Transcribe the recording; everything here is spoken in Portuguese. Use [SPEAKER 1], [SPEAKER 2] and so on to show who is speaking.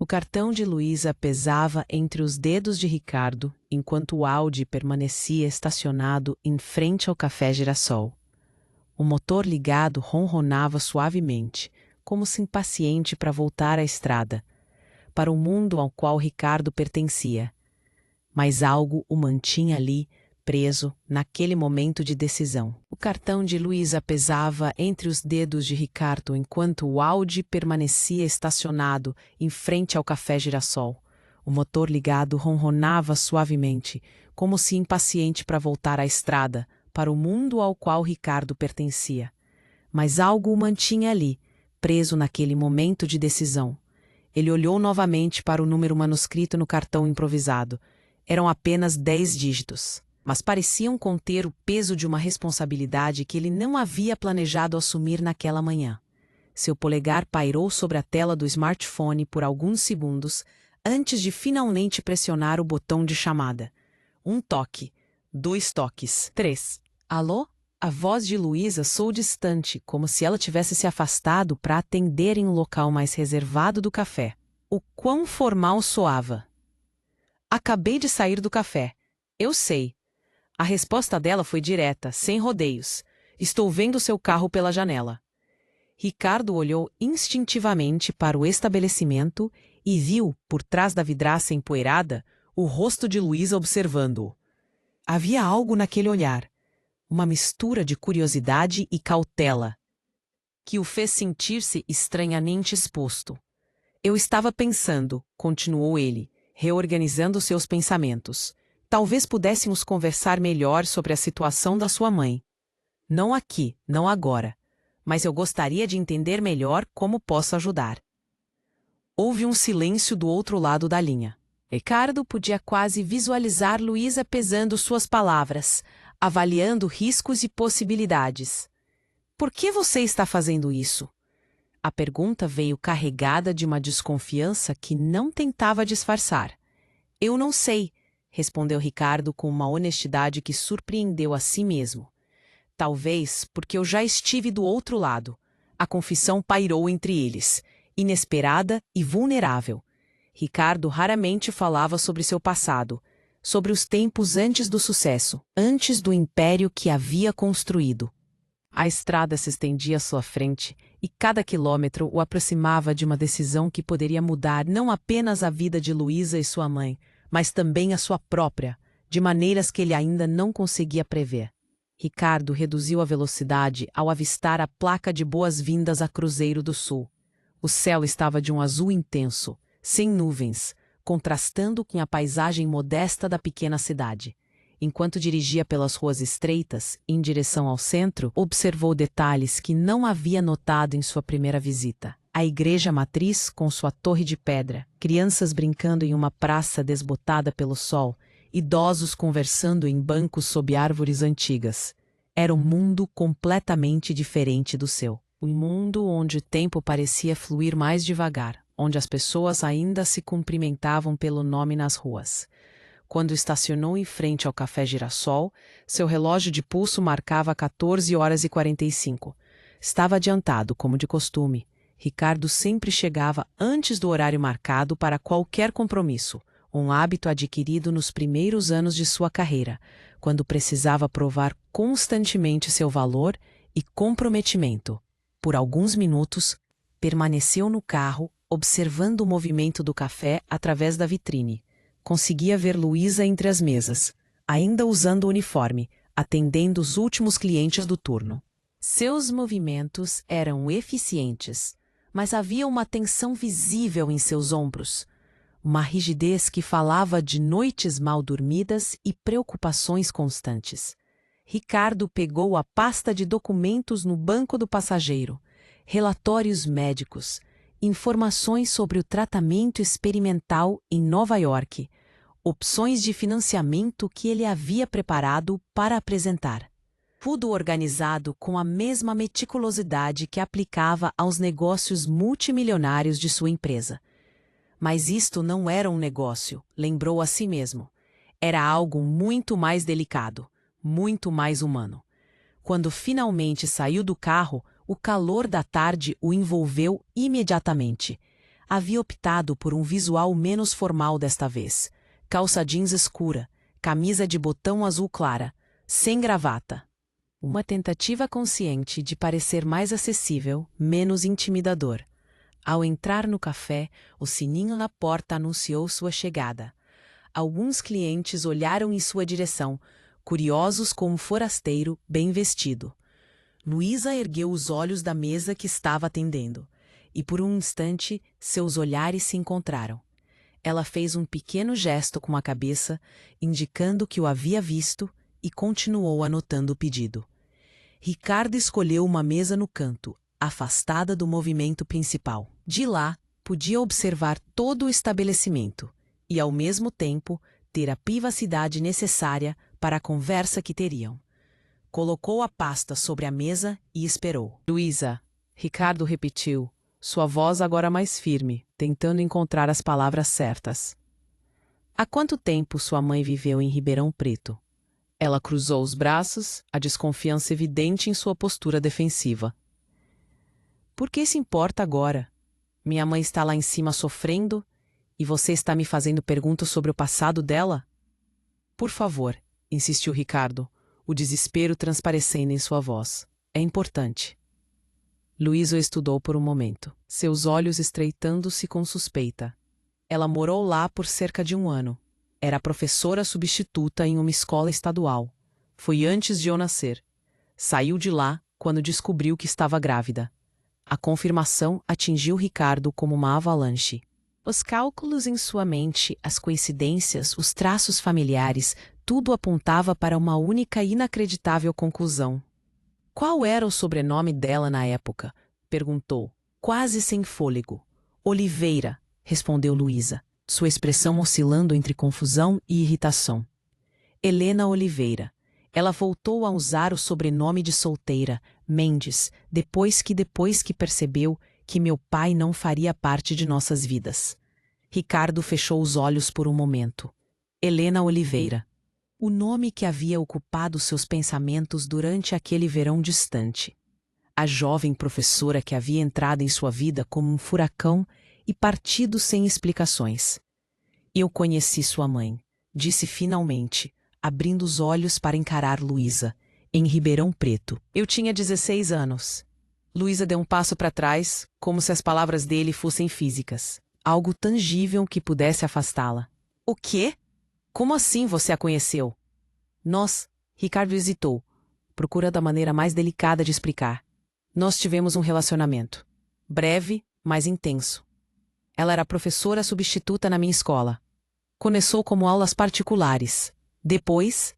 [SPEAKER 1] O cartão de Luísa pesava entre os dedos de Ricardo, enquanto o Audi permanecia estacionado em frente ao Café Girassol. O motor ligado ronronava suavemente, como se impaciente para voltar à estrada, para o mundo ao qual Ricardo pertencia. Mas algo o mantinha ali, preso, naquele momento de decisão. O cartão de Luísa pesava entre os dedos de Ricardo enquanto o Audi permanecia estacionado em frente ao Café Girassol. O motor ligado ronronava suavemente, como se impaciente para voltar à estrada, para o mundo ao qual Ricardo pertencia. Mas algo o mantinha ali, preso naquele momento de decisão. Ele olhou novamente para o número manuscrito no cartão improvisado. Eram apenas 10 dígitos, mas pareciam conter o peso de uma responsabilidade que ele não havia planejado assumir naquela manhã. Seu polegar pairou sobre a tela do smartphone por alguns segundos, antes de finalmente pressionar o botão de chamada. Um toque, 2 toques, 3. Alô? A voz de Luísa soou distante, como se ela tivesse se afastado para atender em um local mais reservado do café. O quão formal soava. Acabei de sair do café. Eu sei. A resposta dela foi direta, sem rodeios. Estou vendo seu carro pela janela. Ricardo olhou instintivamente para o estabelecimento e viu, por trás da vidraça empoeirada, o rosto de Luísa observando-o. Havia algo naquele olhar, uma mistura de curiosidade e cautela, que o fez sentir-se estranhamente exposto. Eu estava pensando, continuou ele, reorganizando seus pensamentos. Talvez pudéssemos conversar melhor sobre a situação da sua mãe. Não aqui, não agora. Mas eu gostaria de entender melhor como posso ajudar. Houve um silêncio do outro lado da linha. Ricardo podia quase visualizar Luísa pesando suas palavras, avaliando riscos e possibilidades. Por que você está fazendo isso? A pergunta veio carregada de uma desconfiança que não tentava disfarçar. Eu não sei, respondeu Ricardo com uma honestidade que surpreendeu a si mesmo. Talvez porque eu já estive do outro lado. A confissão pairou entre eles, inesperada e vulnerável. Ricardo raramente falava sobre seu passado, sobre os tempos antes do sucesso, antes do império que havia construído. A estrada se estendia à sua frente e cada quilômetro o aproximava de uma decisão que poderia mudar não apenas a vida de Luísa e sua mãe, mas também a sua própria, de maneiras que ele ainda não conseguia prever. Ricardo reduziu a velocidade ao avistar a placa de boas-vindas a Cruzeiro do Sul. O céu estava de um azul intenso, sem nuvens, contrastando com a paisagem modesta da pequena cidade. Enquanto dirigia pelas ruas estreitas, em direção ao centro, observou detalhes que não havia notado em sua primeira visita. A igreja matriz com sua torre de pedra, crianças brincando em uma praça desbotada pelo sol, idosos conversando em bancos sob árvores antigas. Era um mundo completamente diferente do seu. Um mundo onde o tempo parecia fluir mais devagar, onde as pessoas ainda se cumprimentavam pelo nome nas ruas. Quando estacionou em frente ao Café Girassol, seu relógio de pulso marcava 14h45. Estava adiantado, como de costume. Ricardo sempre chegava antes do horário marcado para qualquer compromisso, um hábito adquirido nos primeiros anos de sua carreira, quando precisava provar constantemente seu valor e comprometimento. Por alguns minutos, permaneceu no carro, observando o movimento do café através da vitrine. Conseguia ver Luísa entre as mesas, ainda usando o uniforme, atendendo os últimos clientes do turno. Seus movimentos eram eficientes, mas havia uma tensão visível em seus ombros, uma rigidez que falava de noites mal dormidas e preocupações constantes. Ricardo pegou a pasta de documentos no banco do passageiro, relatórios médicos, informações sobre o tratamento experimental em Nova York, opções de financiamento que ele havia preparado para apresentar. Tudo organizado com a mesma meticulosidade que aplicava aos negócios multimilionários de sua empresa. Mas isto não era um negócio, lembrou a si mesmo. Era algo muito mais delicado, muito mais humano. Quando finalmente saiu do carro, o calor da tarde o envolveu imediatamente. havia optado por um visual menos formal desta vez. Calça jeans escura, camisa de botão azul clara, sem gravata. Uma tentativa consciente de parecer mais acessível, menos intimidador. Ao entrar no café, o sininho na porta anunciou sua chegada. Alguns clientes olharam em sua direção, curiosos com um forasteiro bem vestido. Luísa ergueu os olhos da mesa que estava atendendo, e por um instante seus olhares se encontraram. Ela fez um pequeno gesto com a cabeça, indicando que o havia visto, e continuou anotando o pedido. Ricardo escolheu uma mesa no canto, afastada do movimento principal. De lá, podia observar todo o estabelecimento e, ao mesmo tempo, ter a privacidade necessária para a conversa que teriam. Colocou a pasta sobre a mesa e esperou. Luísa, Ricardo repetiu, sua voz agora mais firme, tentando encontrar as palavras certas. Há quanto tempo sua mãe viveu em Ribeirão Preto? Ela cruzou os braços, a desconfiança evidente em sua postura defensiva. Por que se importa agora? Minha mãe está lá em cima sofrendo e você está me fazendo perguntas sobre o passado dela? Por favor, insistiu Ricardo, o desespero transparecendo em sua voz. É importante. Luísa o estudou por um momento, seus olhos estreitando-se com suspeita. Ela morou lá por cerca de 1 ano. Era professora substituta em uma escola estadual. Foi antes de eu nascer. Saiu de lá quando descobriu que estava grávida. A confirmação atingiu Ricardo como uma avalanche. Os cálculos em sua mente, as coincidências, os traços familiares, tudo apontava para uma única e inacreditável conclusão. Qual era o sobrenome dela na época? Perguntou, quase sem fôlego. Oliveira, respondeu Luísa, sua expressão oscilando entre confusão e irritação. Helena Oliveira. Ela voltou a usar o sobrenome de solteira, Mendes, depois que percebeu que meu pai não faria parte de nossas vidas. Ricardo fechou os olhos por um momento. Helena Oliveira. O nome que havia ocupado seus pensamentos durante aquele verão distante. A jovem professora que havia entrado em sua vida como um furacão e partido sem explicações. Eu conheci sua mãe, disse finalmente, abrindo os olhos para encarar Luísa, em Ribeirão Preto. Eu tinha 16 anos. Luísa deu um passo para trás, como se as palavras dele fossem físicas. Algo tangível que pudesse afastá-la. O quê? Como assim você a conheceu? Nós, Ricardo hesitou, procurando a maneira mais delicada de explicar. Nós tivemos um relacionamento. Breve, mas intenso. Ela era professora substituta na minha escola. Começou como aulas particulares. Depois,